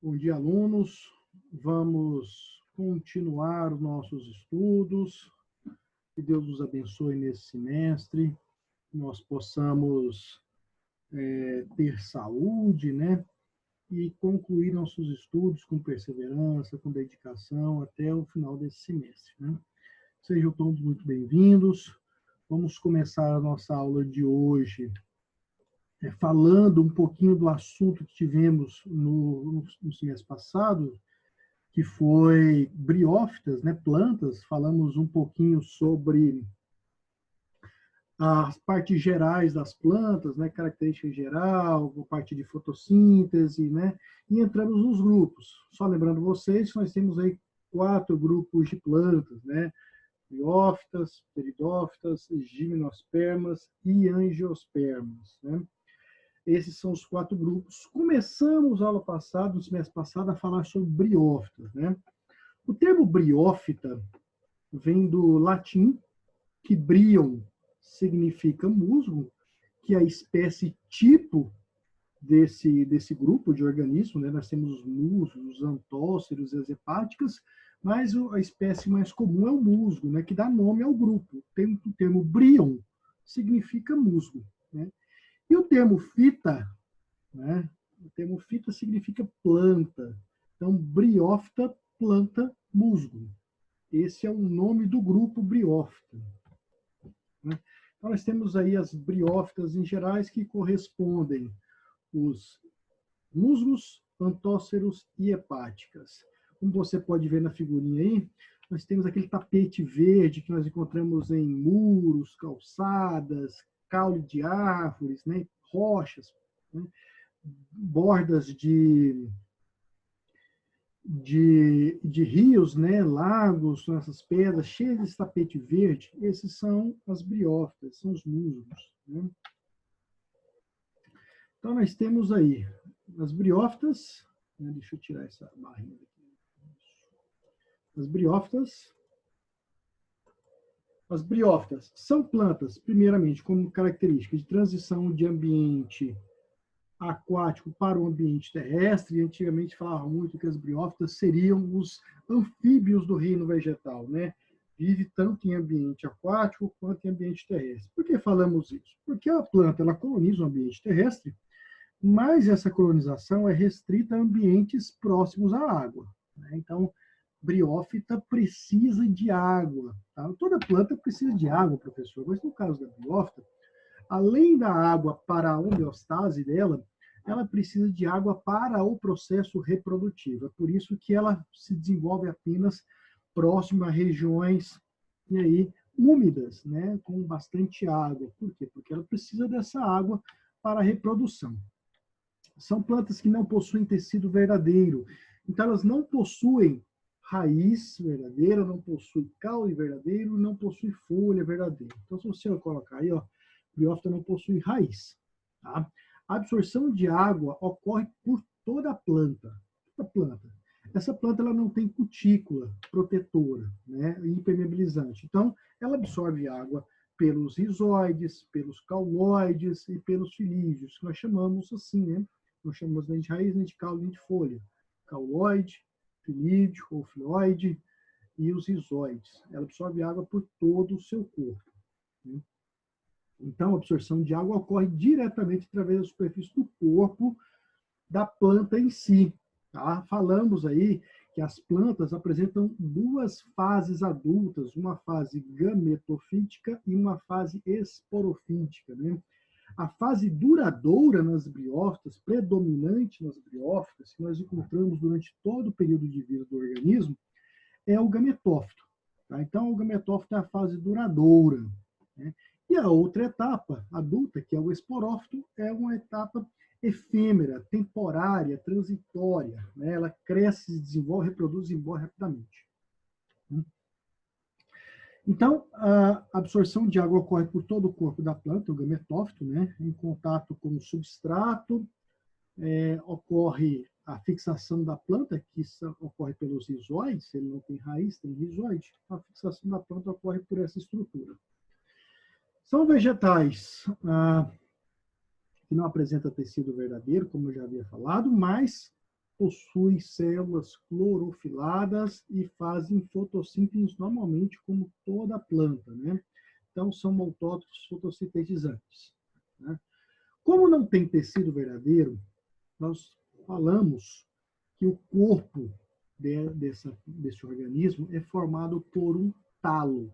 Bom dia, alunos. Vamos continuar os nossos estudos. Que Deus nos abençoe nesse semestre. Que nós possamos ter saúde, né? E concluir nossos estudos com perseverança, com dedicação, até o final desse semestre, né? Sejam todos muito bem-vindos. Vamos começar a nossa aula de hoje falando um pouquinho do assunto que tivemos no semestre passado, que foi briófitas, né, plantas. Falamos um pouquinho sobre as partes gerais das plantas, né, característica geral, a parte de fotossíntese, né, e entramos nos grupos. Só lembrando vocês, nós temos aí 4 grupos de plantas, né, briófitas, pteridófitas, gimnospermas e angiospermas, né. Esses são os 4 grupos. Começamos a aula passada, no semestre passado, a falar sobre briófitas, né. O termo briófita vem do latim, que brion significa musgo, que é a espécie tipo desse grupo de organismos, né? Nós temos os musgos, os antóceros e as hepáticas, mas a espécie mais comum é o musgo, né? Que dá nome ao grupo. O termo brion significa musgo, né? E o termo fita, né? O termo fita significa planta. Então, briófita, planta, musgo. Esse é o nome do grupo briófita, né? Então, nós temos aí as briófitas em gerais, que correspondem os musgos, antóceros e hepáticas. Como você pode ver na figurinha aí, nós temos aquele tapete verde que nós encontramos em muros, calçadas, caule de árvores, né, rochas, né, bordas de rios, né, lagos, essas pedras cheias desse tapete verde. Esses são as briófitas, são os musgos, né? Então, nós temos aí as briófitas, né, deixa eu tirar essa barrinha aqui. As briófitas são plantas, primeiramente, como característica de transição de ambiente aquático para o ambiente terrestre. Antigamente falava muito que as briófitas seriam os anfíbios do reino vegetal, né? Vive tanto em ambiente aquático quanto em ambiente terrestre. Por que falamos isso? Porque a planta ela coloniza o ambiente terrestre, mas essa colonização é restrita a ambientes próximos à água, né? Então, briófita precisa de água, tá? Toda planta precisa de água, professor, mas no caso da briófita, além da água para a homeostase dela, ela precisa de água para o processo reprodutivo. É por isso que ela se desenvolve apenas próximo a regiões e aí, úmidas, né, com bastante água. Por quê? Porque ela precisa dessa água para a reprodução. São plantas que não possuem tecido verdadeiro. Então, elas não possuem raiz verdadeira, não possuem caule verdadeiro, não possuem folha verdadeira. Então, se você colocar aí, ó, briófita não possui raiz. Tá? A absorção de água ocorre por toda a planta. Toda planta. Essa planta ela não tem cutícula protetora, né, impermeabilizante. Então, ela absorve água pelos rizóides, pelos cauloides e pelos filídeos, que nós chamamos assim, né? Nós chamamos nem de raiz, nem de caule, nem de folha. Cauloide, filídeo ou filóide e os rizóides. Ela absorve água por todo o seu corpo, né? Então, a absorção de água ocorre diretamente através da superfície do corpo da planta em si. Tá? Falamos aí que as plantas apresentam 2 fases adultas, uma fase gametofítica e uma fase esporofítica, né? A fase duradoura nas briófitas, predominante nas briófitas, que nós encontramos durante todo o período de vida do organismo, é o gametófito. Tá? Então, o gametófito é a fase duradoura, né? E a outra etapa adulta, que é o esporófito, é uma etapa efêmera, temporária, transitória, né? Ela cresce, se desenvolve, reproduz e morre rapidamente. Então, a absorção de água ocorre por todo o corpo da planta, o gametófito, né? Em contato com o substrato, ocorre a fixação da planta, que ocorre pelos rizóides. Ele não tem raiz, tem rizóide. A fixação da planta ocorre por essa estrutura. São vegetais que não apresentam tecido verdadeiro, como eu já havia falado, mas possuem células clorofiladas e fazem fotossíntese normalmente como toda a planta, né? Então, são autótrofos fotossintetizantes, né? Como não tem tecido verdadeiro, nós falamos que o corpo desse organismo é formado por um talo.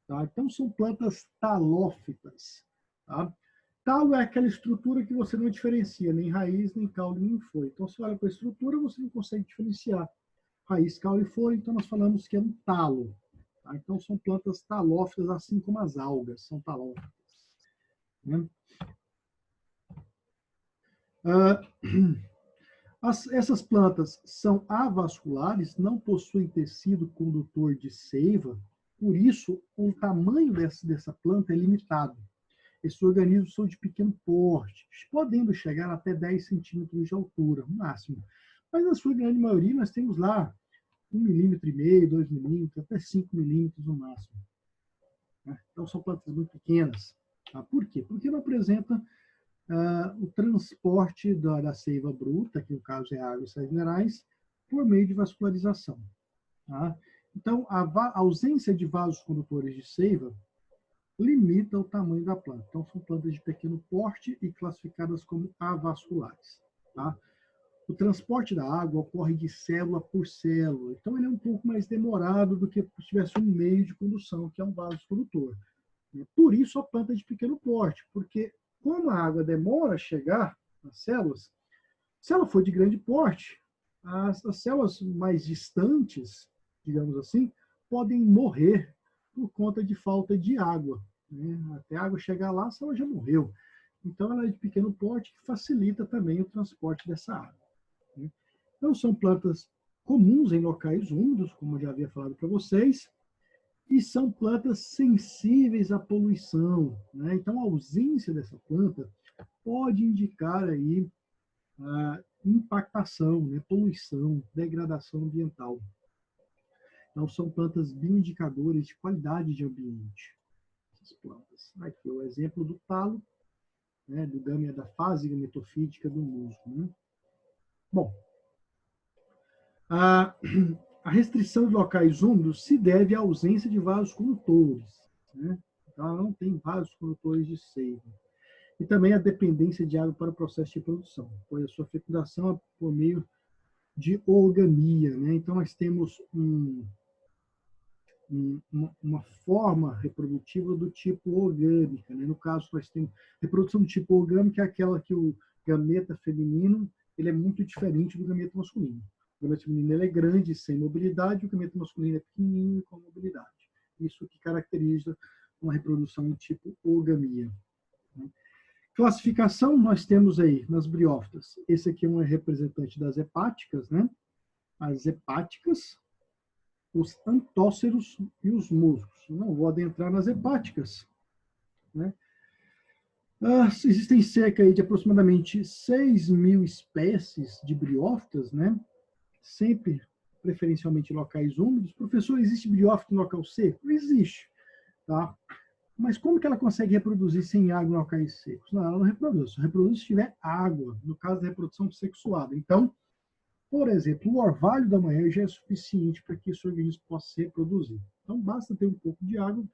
Tá? Então, são plantas talófitas. Tá? Talo é aquela estrutura que você não diferencia, nem raiz, nem caule, nem folha. Então, você olha para a estrutura, você não consegue diferenciar raiz, caule e folha, então nós falamos que é um talo. Tá? Então, são plantas talófitas, assim como as algas são talófitas. Né? Essas plantas são avasculares, não possuem tecido condutor de seiva, por isso o tamanho dessa planta é limitado. Esses organismos são de pequeno porte, podendo chegar até 10 centímetros de altura, no máximo. Mas na sua grande maioria nós temos lá 1,5 milímetro, 2 milímetros, até 5 milímetros no máximo. Então são plantas muito pequenas. Por quê? Porque não apresentam o transporte da seiva bruta, que no caso é água e sais minerais, por meio de vascularização. Tá? Então, a ausência de vasos condutores de seiva limita o tamanho da planta. Então, são plantas de pequeno porte e classificadas como avasculares. Tá? O transporte da água ocorre de célula por célula. Então, ele é um pouco mais demorado do que se tivesse um meio de condução, que é um vaso condutor. Por isso, a planta é de pequeno porte, porque como a água demora a chegar nas células, se ela for de grande porte, as células mais distantes, digamos assim, podem morrer por conta de falta de água. Né? Até a água chegar lá, a célula já morreu. Então, ela é de pequeno porte, que facilita também o transporte dessa água. Né? Então, são plantas comuns em locais úmidos, como eu já havia falado para vocês, e são plantas sensíveis à poluição. Né? Então, a ausência dessa planta pode indicar aí a impactação, né? Poluição, degradação ambiental. Então, são plantas bioindicadores de qualidade de ambiente. Essas plantas. Aqui é o exemplo do talo, né? Do gâmea, da fase gametofítica do musgo. Né? Bom, a restrição de locais úmidos se deve à ausência de vasos condutores. Né? Então, ela não tem vasos condutores de seiva. E também a dependência de água para o processo de reprodução, pois a sua fecundação é por meio de oogamia. Né? Então, nós temos uma forma reprodutiva do tipo orgânica. Né? No caso, nós temos reprodução do tipo orgânica, é aquela que o gameta feminino ele é muito diferente do gameta masculino. O gameta feminino ele é grande, sem mobilidade, o gameta masculino é pequenininho e com mobilidade. Isso que caracteriza uma reprodução do tipo oogamia. Né? Classificação, nós temos aí nas briófitas. Esse aqui é um representante das hepáticas, né? As hepáticas, os antóceros e os musgos. Não vou adentrar nas hepáticas. Né? Existem cerca de aproximadamente 6.000 espécies de briófitas, né? Sempre preferencialmente em locais úmidos. Professor, existe briófita em local seco? Não existe. Tá? Mas como que ela consegue reproduzir sem água em locais secos? Não, ela não reproduz. Só reproduz se tiver água, no caso da reprodução sexuada. Então, por exemplo, o orvalho da manhã já é suficiente para que esse organismo possa se reproduzir. Então, basta ter um pouco de água,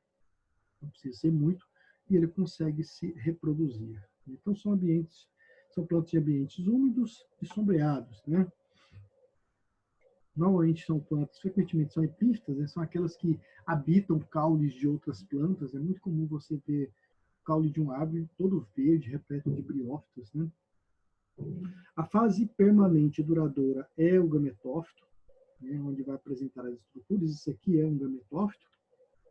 não precisa ser muito, e ele consegue se reproduzir. Então, são plantas de ambientes úmidos e sombreados, né? Normalmente são plantas, frequentemente são epífitas, né? São aquelas que habitam caules de outras plantas. É muito comum você ver o caule de um árvore todo verde, repleto de briófitas, né? A fase permanente e duradoura é o gametófito, né? Onde vai apresentar as estruturas. Isso aqui é um gametófito.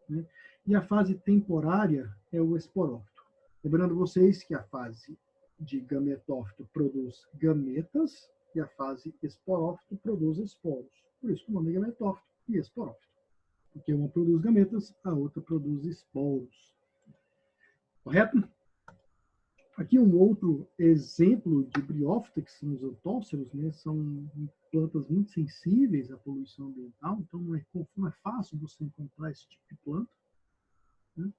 Né? E a fase temporária é o esporófito. Lembrando vocês que a fase de gametófito produz gametas, e a fase esporófito produz esporos. Por isso que o nome é gametófito e esporófito. Porque uma produz gametas, a outra produz esporos. Correto? Aqui um outro exemplo de briófita, que são os antóceros, né? São plantas muito sensíveis à poluição ambiental, então não é fácil você encontrar esse tipo de planta. Né?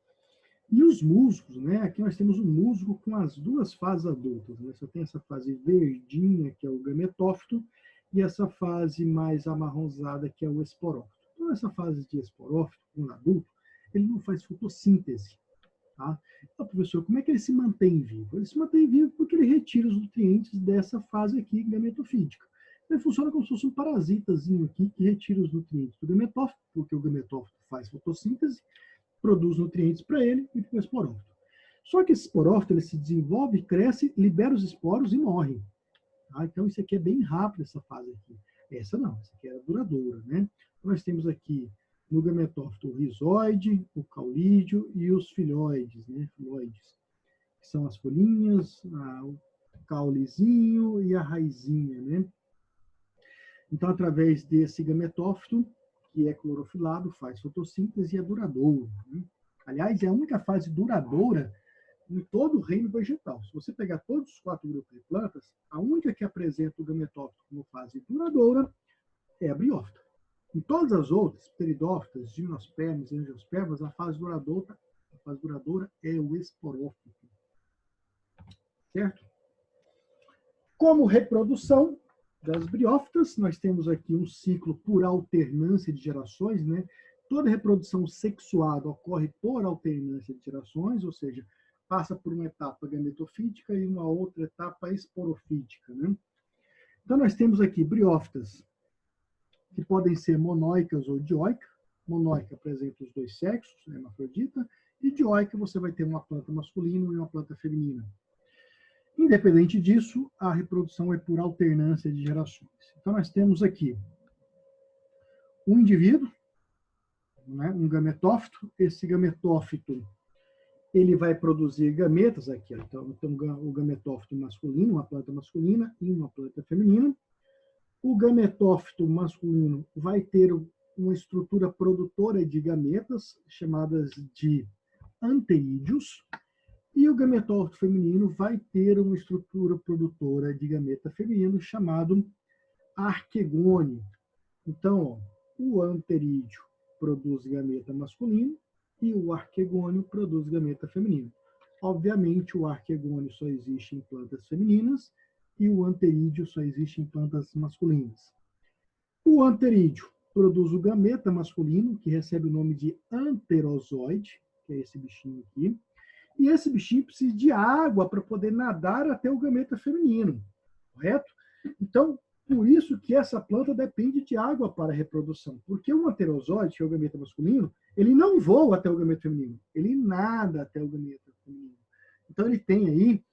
E os musgos, né? Aqui nós temos o musgo com as duas fases adultas. Né? Você tem essa fase verdinha, que é o gametófito, e essa fase mais amarronzada, que é o esporófito. Então, essa fase de esporófito, no adulto, ele não faz fotossíntese. Tá? Então, professor, como é que ele se mantém vivo? Ele se mantém vivo porque ele retira os nutrientes dessa fase aqui, gametofítica. Ele funciona como se fosse um parasitazinho aqui, que retira os nutrientes do gametófito, porque o gametófito faz fotossíntese, produz nutrientes para ele e para o esporófito. Só que esse esporófito ele se desenvolve, cresce, libera os esporos e morre. Tá? Então, isso aqui é bem rápido, essa fase aqui. Essa não, essa aqui é duradoura, né? Então, nós temos aqui no gametófito o rizoide, o caulídeo e os filhoides, né? Filhoides, que são as folhinhas, o caulezinho e a raizinha, né? Então, através desse gametófito, que é clorofilado, faz fotossíntese e é duradouro, né? Aliás, é a única fase duradoura em todo o reino vegetal. Se você pegar todos os 4 grupos de plantas, a única que apresenta o gametófito como fase duradoura é a briófita. Em todas as outras, pteridófitas, gimnospermas, angiospermas, a fase duradoura é o esporófito. Certo? Como reprodução das briófitas, nós temos aqui um ciclo por alternância de gerações, né? Toda reprodução sexuada ocorre por alternância de gerações, ou seja, passa por uma etapa gametofítica e uma outra etapa esporofítica, né? Então, nós temos aqui briófitas que podem ser monóicas ou dioicas. Monóica apresenta os 2 sexos, hermafrodita, e dioica você vai ter uma planta masculina e uma planta feminina. Independente disso, a reprodução é por alternância de gerações. Então, nós temos aqui um indivíduo, né, um gametófito. Esse gametófito ele vai produzir gametas aqui. Ó. Então, o gametófito masculino, uma planta masculina e uma planta feminina. O gametófito masculino vai ter uma estrutura produtora de gametas, chamadas de anterídeos, e o gametófito feminino vai ter uma estrutura produtora de gameta feminino, chamado arquegônio. Então, ó, o anterídeo produz gameta masculino e o arquegônio produz gameta feminino. Obviamente, o arquegônio só existe em plantas femininas e o anterídeo só existe em plantas masculinas. O anterídeo produz o gameta masculino, que recebe o nome de anterozoide, que é esse bichinho aqui, e esse bichinho precisa de água para poder nadar até o gameta feminino, correto? Então, por isso que essa planta depende de água para a reprodução, porque o anterozoide, que é o gameta masculino, ele não voa até o gameta feminino, ele nada até o gameta feminino. Então, ele tem aí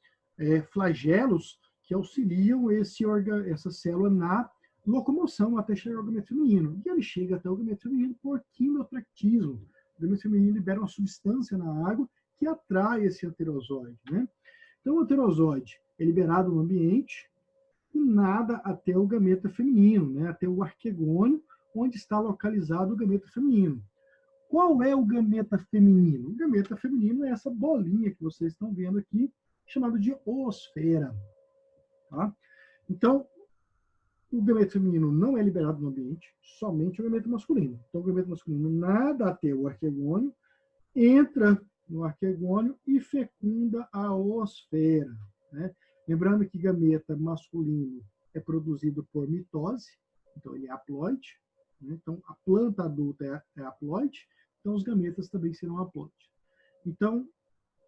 flagelos que auxiliam essa célula na locomoção até chegar ao gameta feminino. E ele chega até o gameta feminino por quimiotractismo. O gameta feminino libera uma substância na água que atrai esse anterozoide, né? Então, o anterozoide é liberado no ambiente e nada até o gameta feminino, né? Até o arquegônio, onde está localizado o gameta feminino. Qual é o gameta feminino? O gameta feminino é essa bolinha que vocês estão vendo aqui, chamada de oosfera. Tá? Então, o gameta feminino não é liberado no ambiente, somente o gameta masculino. Então, o gameta masculino nada até o arquegônio, entra no arquegônio e fecunda a oosfera. Né? Lembrando que gameta masculino é produzido por mitose, então ele é haploide. Né? Então, a planta adulta é haploide, então os gametas também serão haploide. Então,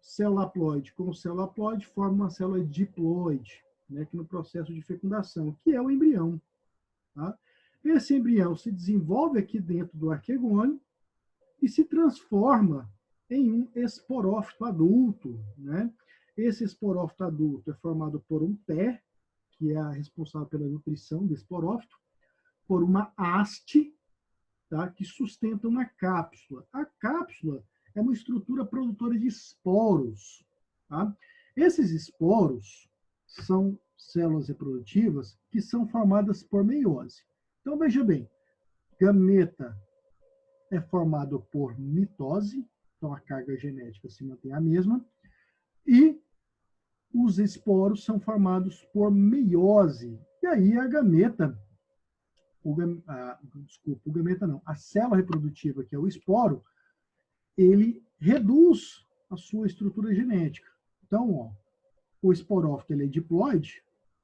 célula haploide com célula haploide forma uma célula diploide, né, que no processo de fecundação, que é o embrião. Tá? Esse embrião se desenvolve aqui dentro do arquegônio e se transforma em um esporófito adulto. Né? Esse esporófito adulto é formado por um pé, que é a responsável pela nutrição do esporófito, por uma haste, tá, que sustenta uma cápsula. A cápsula é uma estrutura produtora de esporos. Tá? Esses esporos são células reprodutivas que são formadas por meiose. Então, veja bem, gameta é formado por mitose, então a carga genética se mantém a mesma, e os esporos são formados por meiose. E aí a gameta, o gameta não, a célula reprodutiva, que é o esporo, ele reduz a sua estrutura genética. Então, ó, o esporófito ele é diploide,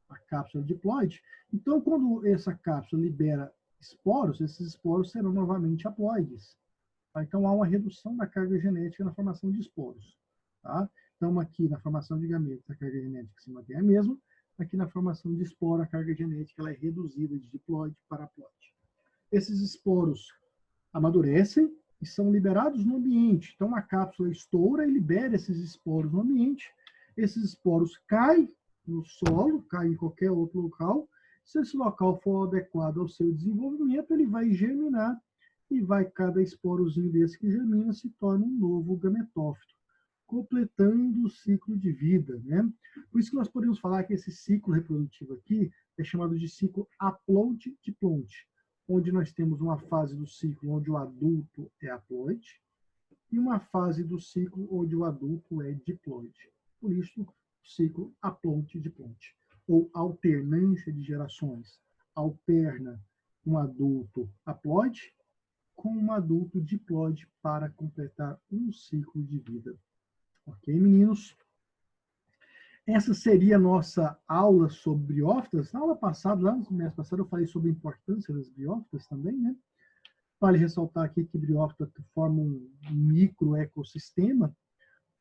a cápsula diploide. Então, quando essa cápsula libera esporos, esses esporos serão novamente haploides. Tá? Então, há uma redução da carga genética na formação de esporos. Tá? Então, aqui na formação de gametos, a carga genética se mantém a mesma. Aqui na formação de esporo, a carga genética ela é reduzida de diploide para haploide. Esses esporos amadurecem e são liberados no ambiente. Então, a cápsula estoura e libera esses esporos no ambiente. Esses esporos caem no solo, caem em qualquer outro local. Se esse local for adequado ao seu desenvolvimento, ele vai germinar e vai, cada esporozinho desse que germina se torna um novo gametófito, completando o ciclo de vida, né? Por isso que nós podemos falar que esse ciclo reprodutivo aqui é chamado de ciclo haplonte-diploide, onde nós temos uma fase do ciclo onde o adulto é haploide e uma fase do ciclo onde o adulto é diploide. Por isso, o ciclo haplonte-diploide, ou alternância de gerações. Alterna um adulto haploide com um adulto diploide para completar um ciclo de vida. Ok, meninos? Essa seria a nossa aula sobre briófitas. Na aula passada, lá no mês passado, eu falei sobre a importância das briófitas também, né? Vale ressaltar aqui que briófitas formam um microecossistema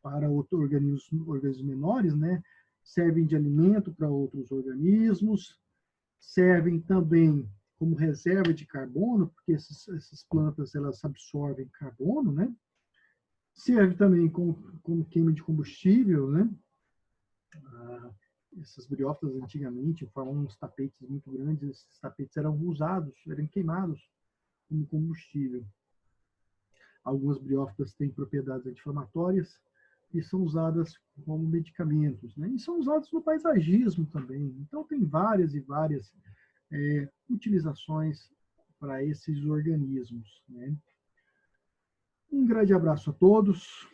para outros organismos menores, né? Servem de alimento para outros organismos, servem também como reserva de carbono, porque essas plantas elas absorvem carbono, né? Serve também como queima de combustível, né? Essas briófitas antigamente formavam uns tapetes muito grandes, esses tapetes eram usados, eram queimados como combustível. Algumas briófitas têm propriedades anti-inflamatórias e são usadas como medicamentos, né? E são usados no paisagismo também. Então, tem várias e várias utilizações para esses organismos, né? Um grande abraço a todos.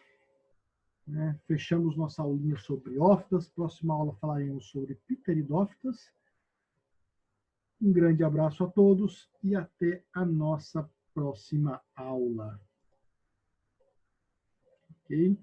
Né? Fechamos nossa aulinha sobre briófitas. Próxima aula falaremos sobre pteridófitas. Um grande abraço a todos e até a nossa próxima aula. Ok?